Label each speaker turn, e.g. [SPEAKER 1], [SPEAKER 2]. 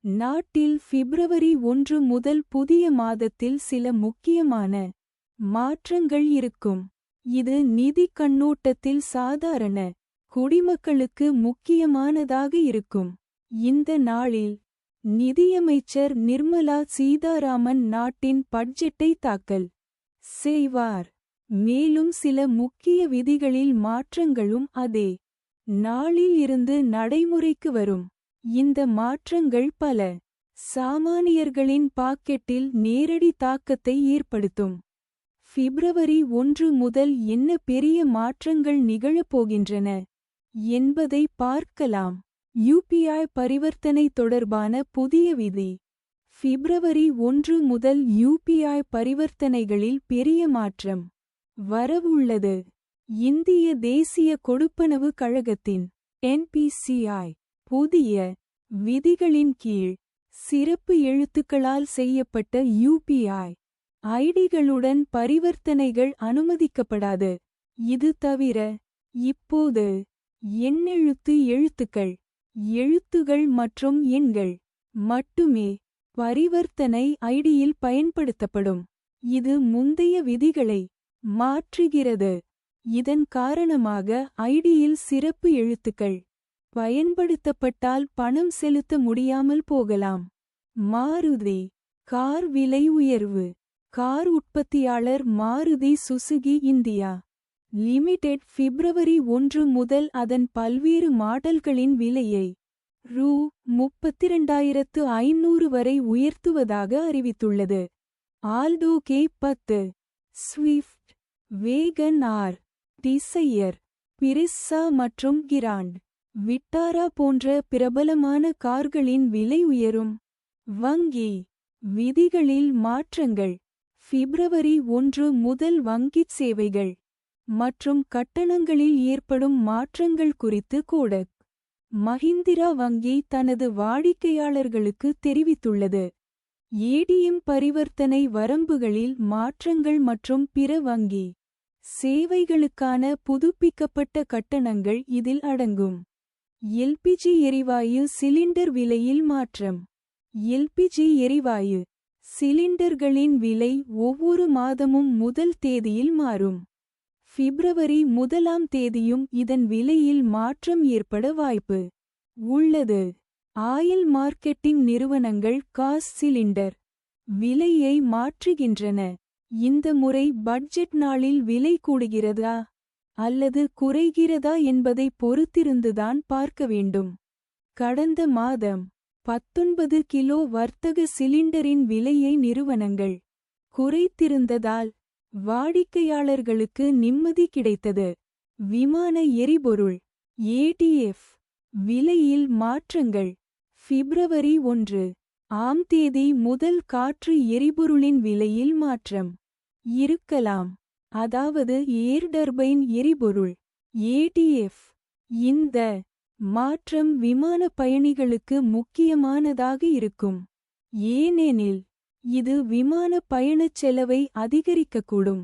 [SPEAKER 1] நாட்டில் பிப்ரவரி 1 முதல் புதிய மாதத்தில் சில முக்கியமான மாற்றங்கள் இருக்கும். இது நிதி கண்ணோட்டத்தில் சாதாரண குடிமக்களுக்கு முக்கியமானதாக இருக்கும். இந்த நாளில் நிதியமைச்சர் நிர்மலா சீதாராமன் நாட்டின் பட்ஜெட்டை தாக்கல் செய்வார். மேலும் சில முக்கிய விதிகளில் மாற்றங்களும் அதே நாளில் இருந்து நடைமுறைக்கு வரும். இந்த மாற்றங்கள் பல சாமானியர்களின் பாக்கெட்டில் நேரடி தாக்கத்தை ஏற்படுத்தும். பிப்ரவரி 1 முதல் என்ன பெரிய மாற்றங்கள் நிகழப்போகின்றன என்பதை பார்க்கலாம். யுபிஐ பரிவர்த்தனை தொடர்பான புதிய விதி. பிப்ரவரி 1 முதல் யுபிஐ பரிவர்த்தனைகளில் பெரிய மாற்றம் வரவுள்ளது. இந்திய தேசிய கொடுப்பனவு கழகத்தின் என்பிசிஐ புதிய விதிகளின் கீழ் சிறப்பு எழுத்துக்களால் செய்யப்பட்ட யுபிஐ ஐடிகளுடன் பரிவர்த்தனைகள் அனுமதிக்கப்படாது. இது தவிர இப்போது எண்ணெழுத்து எழுத்துக்கள், எழுத்துகள் மற்றும் எண்கள் மட்டுமே பரிவர்த்தனை ஐடியில் பயன்படுத்தப்படும். இது முந்தைய விதிகளை மாற்றுகிறது. இதன் காரணமாக ஐடியில் சிறப்பு எழுத்துக்கள் பயன்படுத்தப்பட்டால் பணம் செலுத்த முடியாமல் போகலாம். மாருதி கார் விலை உயர்வு. கார் உற்பத்தியாளர் மாருதி சுசுகி இந்தியா லிமிடெட் பிப்ரவரி 1 முதல் அதன் பல்வேறு மாடல்களின் விலையை ரூ. 32,500 வரை உயர்த்துவதாக அறிவித்துள்ளது. ஆல்டோ K10, ஸ்விஃப்ட், வேகன் ஆர், டிசையர், பிரிஸ்ஸா மற்றும் கிராண்ட் விட்டாரா போன்ற பிரபலமான கார்களின் விலை உயரும். வங்கி விதிகளில் மாற்றங்கள். பிப்ரவரி 1 முதல் வங்கிச் சேவைகள் மற்றும் கட்டணங்களில் ஏற்படும் மாற்றங்கள் குறித்து கோடக் மஹிந்திரா வங்கி தனது வாடிக்கையாளர்களுக்கு தெரிவித்துள்ளது. ஏடிஎம் பரிவர்த்தனை வரம்புகளில் மாற்றங்கள் மற்றும் பிற வங்கி சேவைகளுக்கான புதுப்பிக்கப்பட்ட கட்டணங்கள் இதில் அடங்கும். எல்பிஜி எரிவாயு சிலிண்டர் விலையில் மாற்றம். எல்பிஜி எரிவாயு சிலிண்டர்களின் விலை ஒவ்வொரு மாதமும் முதல் தேதியில் மாறும். பிப்ரவரி 1ஆம் தேதியும் இதன் விலையில் மாற்றம் ஏற்பட வாய்ப்பு உள்ளது. ஆயில் மார்க்கெட்டிங் நிறுவனங்கள் காஸ் சிலிண்டர் விலையை மாற்றுகின்றன. இந்த முறை பட்ஜெட் நாளில் விலை கூடுகிறதா அல்லது குறைகிறதா என்பதை பொறுத்திருந்துதான் பார்க்க வேண்டும். கடந்த மாதம் 19 கிலோ வர்த்தக சிலிண்டரின் விலையை நிறுவனங்கள் குறைத்திருந்ததால் வாடிக்கையாளர்களுக்கு நிம்மதி கிடைத்தது. விமான எரிபொருள் ஏடிஎஃப் விலையில் மாற்றங்கள். பிப்ரவரி 1ஆம் தேதி முதல் காற்று எரிபொருளின் விலையில் மாற்றம் இருக்கலாம். அதாவது ஏர் டர்பைன் எரிபொருள் ஏடிஎஃப். இந்த மாற்றம் விமான பயணிகளுக்கு முக்கியமானதாக இருக்கும். ஏனெனில் இது விமான பயணச் செலவை அதிகரிக்கக்கூடும்.